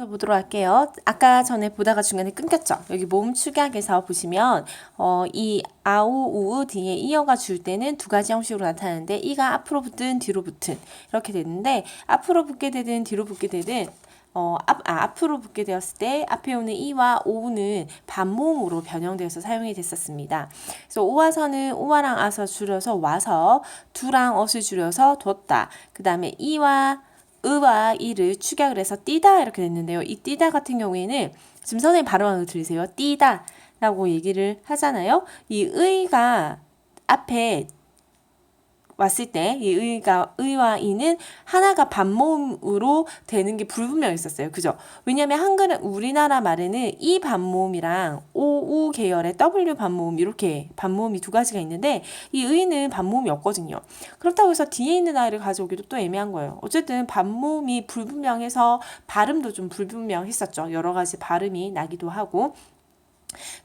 보도록 할게요. 아까 전에 보다가 중간에 끊겼죠? 여기 모음 축약에서 보시면 이 아우, 우우 뒤에 이어가 줄 때는 두 가지 형식으로 나타나는데 이가 앞으로 붙든 뒤로 붙든 이렇게 되는데 앞으로 붙게 되든 뒤로 붙게 되든 앞으로 붙게 되었을 때 앞에 오는 이와 오우는 반모음으로 변형되어서 사용이 됐었습니다. 그래서 오와서는 오와랑 아서 줄여서 와서 두랑 엇을 줄여서 뒀다. 그 다음에 이와 의와 이를 축약을 해서 띠다 이렇게 됐는데요. 이 띠다 같은 경우에는 지금 선생님 발음하는 거 들리세요? 띠다 라고 얘기를 하잖아요. 이 의가 앞에 왔을 때 이 의와 이는 하나가 반모음으로 되는 게 불분명했었어요. 그죠? 왜냐면 한글은 우리나라 말에는 이 반모음이랑 오, 우 계열의 W 반모음 이렇게 반모음이 두 가지가 있는데 이 의는 반모음이 없거든요. 그렇다고 해서 뒤에 있는 아이를 가져오기도 또 애매한 거예요. 어쨌든 반모음이 불분명해서 발음도 좀 불분명했었죠. 여러 가지 발음이 나기도 하고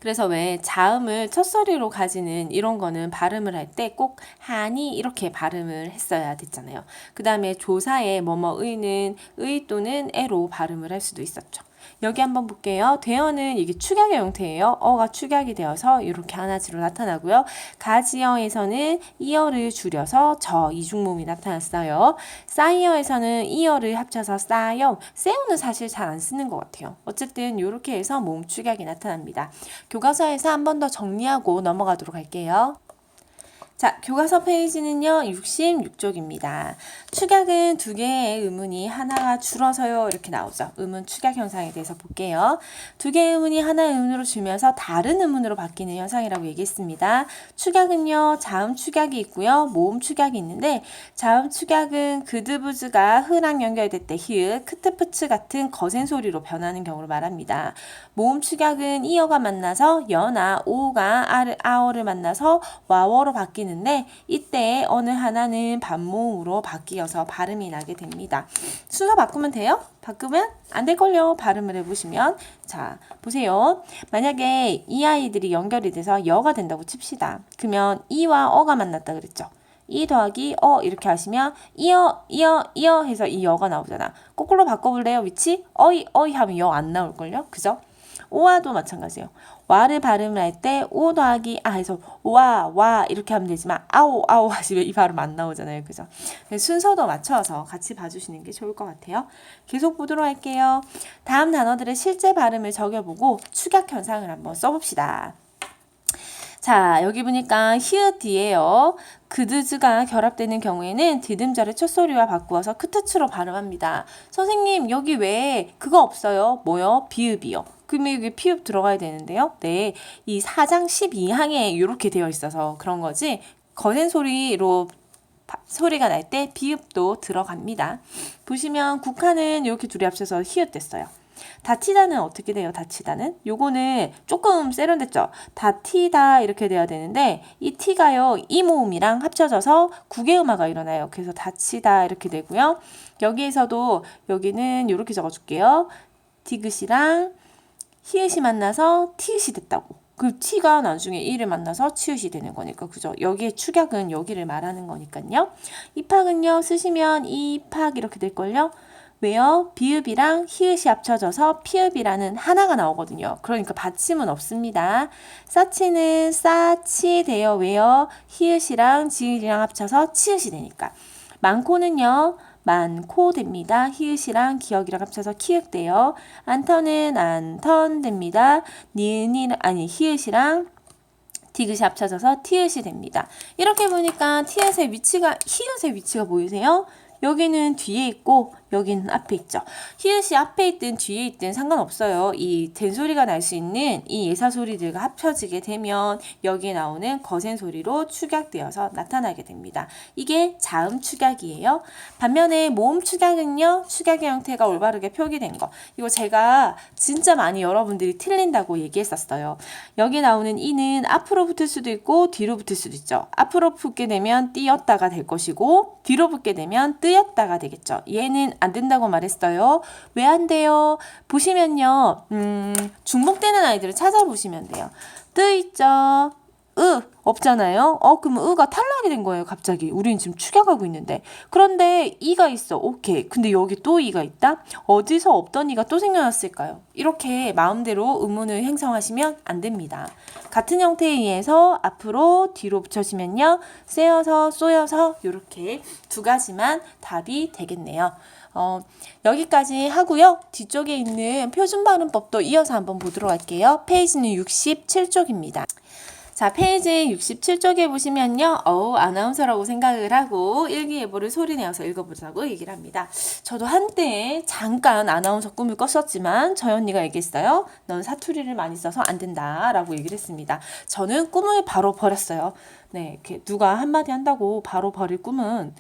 그래서 왜 자음을 첫소리로 가지는 이런 거는 발음을 할 때 꼭 하니 이렇게 발음을 했어야 됐잖아요. 그 다음에 조사에 뭐뭐의는 의 또는 에로 발음을 할 수도 있었죠. 여기 한번 볼게요. 대어는 이게 축약의 형태예요. 어가 축약이 되어서 이렇게 하나지로 나타나고요. 가지어에서는 이어를 줄여서 저 이중모음이 나타났어요. 싸이어에서는 이어를 합쳐서 싸요. 세우는 사실 잘 안 쓰는 것 같아요. 어쨌든 이렇게 해서 모음 축약이 나타납니다. 교과서에서 한 번 더 정리하고 넘어가도록 할게요. 자, 교과서 페이지는요, 66쪽입니다. 축약은 두 개의 의문이 하나가 줄어서요, 이렇게 나오죠. 의문 축약 현상에 대해서 볼게요. 두 개의 의문이 하나의 의문으로 줄면서 다른 의문으로 바뀌는 현상이라고 얘기했습니다. 축약은요, 자음 축약이 있고요, 모음 축약이 있는데, 자음 축약은 그드부즈가 흐랑 연결될 때 히읗, 크트프츠 같은 거센 소리로 변하는 경우를 말합니다. 모음 축약은 이어가 만나서 여나 오가 아어를 만나서 와워로 바뀌는 데 이때 어느 하나는 반모음으로 바뀌어서 발음이 나게 됩니다. 순서 바꾸면 돼요? 바꾸면 안 될걸요. 발음을 해보시면 자 보세요. 만약에 이 아이들이 연결이 돼서 여가 된다고 칩시다. 그러면 이와 어가 만났다 그랬죠. 이 더하기 이렇게 하시면 이어 해서 이 여가 나오잖아. 거꾸로 바꿔볼래요? 위치? 어이 하면 여 안 나올걸요? 그죠? 오와도 마찬가지예요. 와를 발음을 할 때 오 더하기 해서 와 이렇게 하면 되지만 아오 하시면 이 발음 안 나오잖아요. 그죠? 순서도 맞춰서 같이 봐주시는 게 좋을 것 같아요. 계속 보도록 할게요. 다음 단어들의 실제 발음을 적여보고 축약 현상을 한번 써봅시다. 자, 여기 보니까 히읗 뒤에요. 그드즈가 결합되는 경우에는 디딤절의 첫소리와 바꾸어서 크트츠로 발음합니다. 선생님, 여기 왜 그거 없어요? 뭐요? 비읍이요. 그러면 여기 피읍 들어가야 되는데요. 네, 이 4장 12항에 이렇게 되어 있어서 그런 거지. 거센 소리로 소리가 날 때 비읍도 들어갑니다. 보시면 국화는 이렇게 둘이 합쳐서 히읗 됐어요. 다치다는 어떻게 돼요? 다치다는? 요거는 조금 세련됐죠? 다티다 이렇게 돼야 되는데 이 티가요. 이 모음이랑 합쳐져서 국외음화가 일어나요. 그래서 다치다 이렇게 되고요. 여기에서도 여기는 이렇게 적어줄게요. 디귿이랑 히읗이 만나서 티읕이 됐다고. 그 티가 나중에 이를 만나서 치읓이 되는 거니까 그죠? 여기에 축약은 여기를 말하는 거니까요. 입학은요. 쓰시면 이팍 이렇게 될걸요. 왜요? 비읍이랑 히읗이 합쳐져서 피읍이라는 하나가 나오거든요. 그러니까 받침은 없습니다. 싸치는 싸치 돼요. 왜요? 히읗이랑 지읒이랑 합쳐서 치읓이 되니까. 많고는요. 많고 됩니다. 히읗이랑 기억이랑 합쳐서 키읔 돼요. 안턴은 안턴 됩니다. 히읗이랑 디귿이 합쳐져서 티읕이 됩니다. 이렇게 보니까 히읗의 위치가 보이세요? 여기는 뒤에 있고 여기는 앞에 있죠. 히읗이 앞에 있든 뒤에 있든 상관없어요. 이 된소리가 날 수 있는 이 예사소리들과 합쳐지게 되면 여기에 나오는 거센 소리로 축약되어서 나타나게 됩니다. 이게 자음 축약이에요. 반면에 모음 축약은요. 축약의 형태가 올바르게 표기된 거. 이거 제가 진짜 많이 여러분들이 틀린다고 얘기했었어요. 여기 나오는 이는 앞으로 붙을 수도 있고 뒤로 붙을 수도 있죠. 앞으로 붙게 되면 띄었다가 될 것이고 뒤로 붙게 되면 뜨였다가 되겠죠. 얘는 안 된다고 말했어요. 왜 안 돼요? 보시면요. 중복되는 아이들을 찾아보시면 돼요. 뜨 있죠. 없잖아요. 그럼 으가 탈락이 된 거예요, 갑자기. 우리는 지금 축약하고 있는데. 그런데 이가 있어. 오케이. 근데 여기 또 이가 있다? 어디서 없던 이가 또 생겨났을까요? 이렇게 마음대로 의문을 형성하시면 안 됩니다. 같은 형태에 의해서 앞으로 뒤로 붙여지면요. 쎄여서, 쏘여서 이렇게 두 가지만 답이 되겠네요. 여기까지 하고요. 뒤쪽에 있는 표준 발음법도 이어서 한번 보도록 할게요. 페이지는 67쪽입니다. 자, 페이지 67쪽에 보시면요. 아나운서라고 생각을 하고 일기예보를 소리내어서 읽어보자고 얘기를 합니다. 저도 한때 잠깐 아나운서 꿈을 꿨었지만 저희 언니가 얘기했어요. 넌 사투리를 많이 써서 안 된다 라고 얘기를 했습니다. 저는 꿈을 바로 버렸어요. 네, 이렇게 누가 한마디 한다고 바로 버릴 꿈은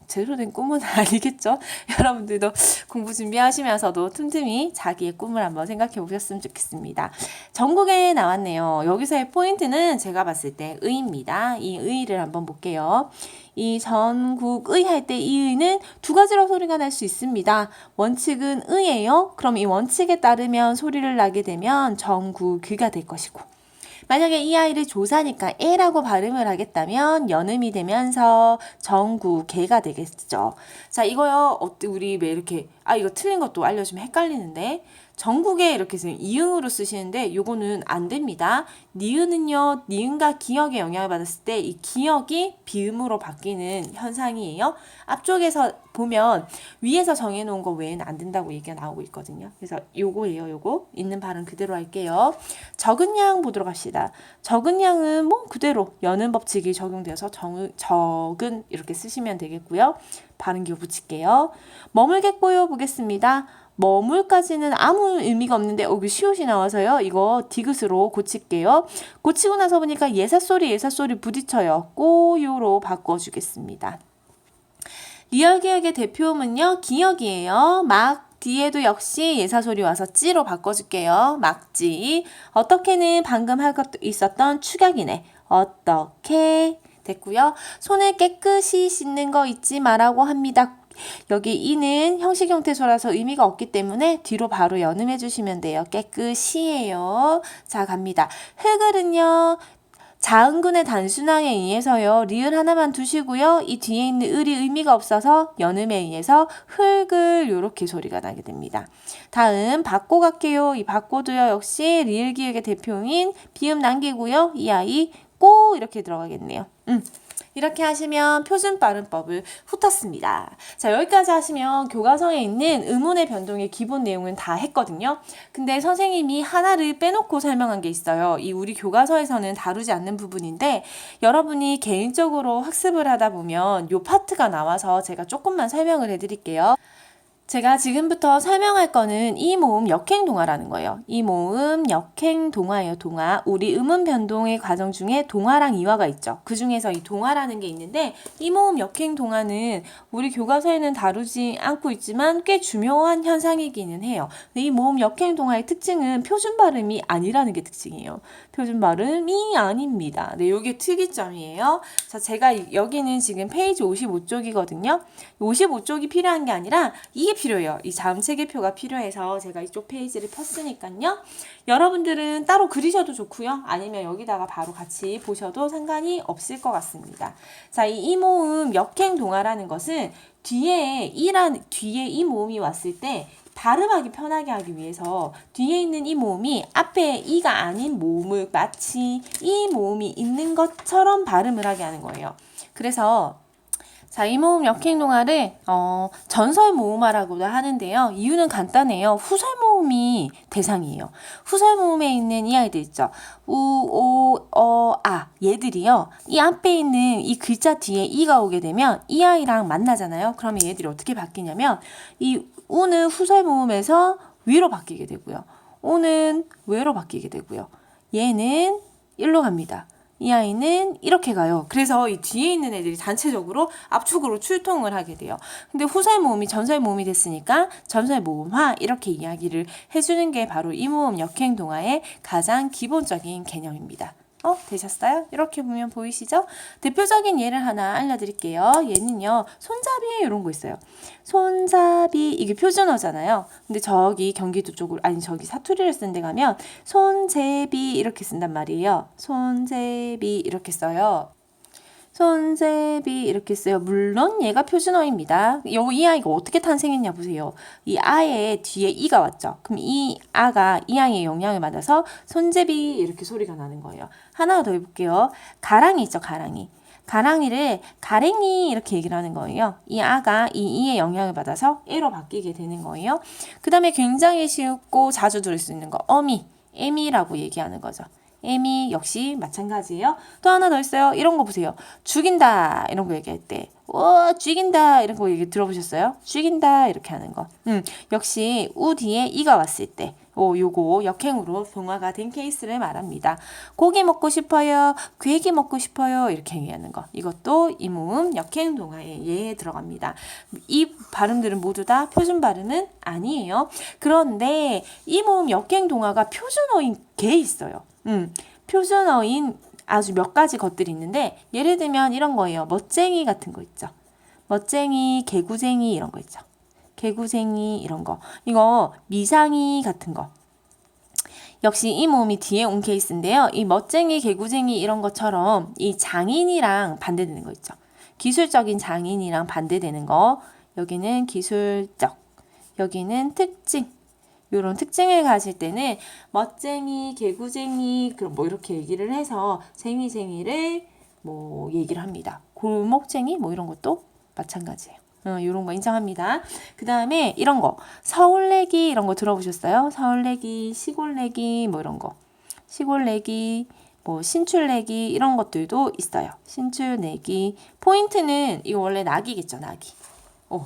제대로 된 꿈은 아니겠죠? 여러분들도 공부 준비하시면서도 틈틈이 자기의 꿈을 한번 생각해 보셨으면 좋겠습니다. 전국에 나왔네요. 여기서의 포인트는 제가 봤을 때 의입니다. 이 의를 한번 볼게요. 이 전국의 할 때 이 의는 두 가지로 소리가 날 수 있습니다. 원칙은 의예요. 그럼 이 원칙에 따르면 소리를 나게 되면 전국의가 될 것이고 만약에 이 아이를 조사니까 에라고 발음을 하겠다면 연음이 되면서 전국개가 되겠죠. 자, 이거요. 우리 왜 이렇게 이거 틀린 것도 알려주면 헷갈리는데 전국에 이렇게 이응으로 쓰시는데 요거는 안 됩니다. 니은은요. 니은과 기역에 영향을 받았을 때 이 기역이 비음으로 바뀌는 현상이에요. 앞쪽에서 보면 위에서 정해놓은 거 외에는 안 된다고 얘기가 나오고 있거든요. 그래서 요거예요. 요거 있는 발음 그대로 할게요. 적은 양 보도록 합시다. 적은 양은 뭐 그대로 연음 법칙이 적용되어서 적은 이렇게 쓰시면 되겠고요. 발음 기호 붙일게요. 머물겠고요 보겠습니다. 머물까지는 아무 의미가 없는데 여기 시옷이 나와서요. 이거 디귿으로 고칠게요. 고치고 나서 보니까 예사소리 부딪혀요. 꼬요로 바꿔주겠습니다. 리얼기역의 대표음은요. 기역이에요. 막 뒤에도 역시 예사소리 와서 찌로 바꿔줄게요. 막지. 어떻게는 방금 할 것도 있었던 축약이네. 어떻게 됐고요. 손을 깨끗이 씻는 거 잊지 말라고 합니다. 여기 이는 형식 형태소라서 의미가 없기 때문에 뒤로 바로 연음해 주시면 돼요. 깨끗이에요. 자, 갑니다. 흙을은요. 자음근의 단순항에 의해서요. 리을 하나만 두시고요. 이 뒤에 있는 을이 의미가 없어서 연음에 의해서 흙을 이렇게 소리가 나게 됩니다. 다음 받고 갈게요. 이 받고도요. 역시 리을 기역의 대표인 비음 남기고요. 이 아이 꼬 이렇게 들어가겠네요. 이렇게 하시면 표준 발음법을 훑었습니다. 자, 여기까지 하시면 교과서에 있는 의문의 변동의 기본 내용은 다 했거든요. 근데 선생님이 하나를 빼놓고 설명한 게 있어요. 이 우리 교과서에서는 다루지 않는 부분인데 여러분이 개인적으로 학습을 하다 보면 이 파트가 나와서 제가 조금만 설명을 해드릴게요. 제가 지금부터 설명할 거는 이 모음 역행동화라는 거예요. 이 모음 역행동화예요. 동화. 우리 음운 변동의 과정 중에 동화랑 이화가 있죠. 그 중에서 이 동화라는 게 있는데 이 모음 역행동화는 우리 교과서에는 다루지 않고 있지만 꽤 중요한 현상이기는 해요. 근데 이 모음 역행동화의 특징은 표준 발음이 아니라는 게 특징이에요. 표준 발음이 아닙니다. 네, 이게 특이점이에요. 자, 제가 여기는 지금 페이지 55쪽이거든요. 55쪽이 필요한 게 아니라 이게 필요해요. 이 자음 체계표가 필요해서 제가 이쪽 페이지를 폈으니까요. 여러분들은 따로 그리셔도 좋고요. 아니면 여기다가 바로 같이 보셔도 상관이 없을 것 같습니다. 자, 이 모음 역행동화라는 것은 뒤에 이 모음이 왔을 때 발음하기 편하게 하기 위해서 뒤에 있는 이 모음이 앞에 이가 아닌 모음을 마치 이 모음이 있는 것처럼 발음을 하게 하는 거예요. 그래서 자, 이 모음 역행동화를 전설 모음화라고도 하는데요. 이유는 간단해요. 후설 모음이 대상이에요. 후설 모음에 있는 이 아이들 있죠. 우, 오, 아 얘들이요. 이 앞에 있는 이 글자 뒤에 이가 오게 되면 이 아이랑 만나잖아요. 그러면 얘들이 어떻게 바뀌냐면 이 우는 후설 모음에서 위로 바뀌게 되고요. 오는 외로 바뀌게 되고요. 얘는 일로 갑니다. 이 아이는 이렇게 가요. 그래서 이 뒤에 있는 애들이 단체적으로 압축으로 출통을 하게 돼요. 근데 후설 모음이 전설 모음이 됐으니까 전설 모음화 이렇게 이야기를 해주는 게 바로 이 모음 역행 동화의 가장 기본적인 개념입니다. 되셨어요? 이렇게 보면 보이시죠? 대표적인 예를 하나 알려드릴게요. 얘는요, 손잡이 이런 거 있어요. 손잡이, 이게 표준어잖아요. 근데 저기 경기도 쪽으로, 아니 저기 사투리를 쓴 데 가면 손제비 이렇게 쓴단 말이에요. 손제비 이렇게 써요. 손제비 이렇게 써요. 물론 얘가 표준어입니다. 이 아이가 어떻게 탄생했냐 보세요. 이 아의 뒤에 이가 왔죠. 그럼 이 아가 이 아이의 영향을 받아서 손제비 이렇게 소리가 나는 거예요. 하나 더 해볼게요. 가랑이 있죠. 가랑이. 가랑이를 가랭이 이렇게 얘기를 하는 거예요. 이 아가 이 이의 영향을 받아서 에로 바뀌게 되는 거예요. 그 다음에 굉장히 쉽고 자주 들을 수 있는 거 어미, 에미라고 얘기하는 거죠. 에미 역시 마찬가지예요. 또 하나 더 있어요. 이런 거 보세요. 죽인다 이런 거 얘기할 때 죽인다 이런 거 얘기 들어보셨어요? 죽인다 이렇게 하는 거. 역시 우 뒤에 이가 왔을 때 요거 역행으로 동화가 된 케이스를 말합니다. 고기 먹고 싶어요. 괴기 먹고 싶어요. 이렇게 얘기하는 거. 이것도 이 모음 역행 동화의 예에 들어갑니다. 이 발음들은 모두 다 표준 발음은 아니에요. 그런데 이 모음 역행 동화가 표준어인 게 있어요. 표준어인 아주 몇 가지 것들이 있는데 예를 들면 이런 거예요. 멋쟁이 같은 거 있죠. 멋쟁이, 개구쟁이 이런 거 있죠. 개구쟁이 이런 거. 이거 미상이 같은 거. 역시 이 모음이 뒤에 온 케이스인데요. 이 멋쟁이, 개구쟁이 이런 것처럼 이 장인이랑 반대되는 거 있죠. 기술적인 장인이랑 반대되는 거. 여기는 기술적, 여기는 특징. 이런 특징을 가질 때는 멋쟁이, 개구쟁이 뭐 이렇게 얘기를 해서 쟁이쟁이를 뭐 얘기를 합니다. 골목쟁이 뭐 이런 것도 마찬가지예요. 이런 거 인정합니다. 그 다음에 이런 거 서울내기 이런 거 들어보셨어요? 서울내기, 시골내기 뭐 이런 거 시골내기 뭐 신출내기 이런 것들도 있어요. 신출내기 포인트는 이거 원래 낙이겠죠. 낙이.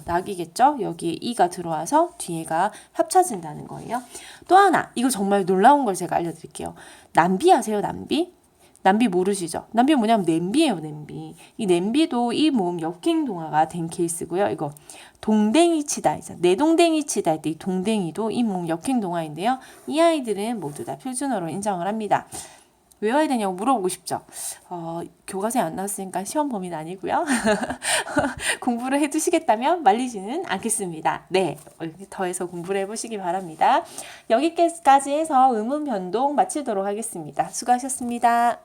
낙이겠죠? 여기에 이가 들어와서 뒤에가 합쳐진다는 거예요. 또 하나, 이거 정말 놀라운 걸 제가 알려드릴게요. 남비 아세요? 남비? 남비 모르시죠? 남비 뭐냐면 냄비예요, 냄비. 이 냄비도 이 모음 역행 동화가 된 케이스고요. 이거 동댕이 치다, 내 동댕이 치다 할 때 이 동댕이도 이 모음 역행 동화인데요. 이 아이들은 모두 다 표준어로 인정을 합니다. 외워야 되냐고 물어보고 싶죠. 교과서에 안 나왔으니까 시험 범위는 아니고요. 공부를 해두시겠다면 말리지는 않겠습니다. 네, 더해서 공부를 해보시기 바랍니다. 여기까지 해서 의문 변동 마치도록 하겠습니다. 수고하셨습니다.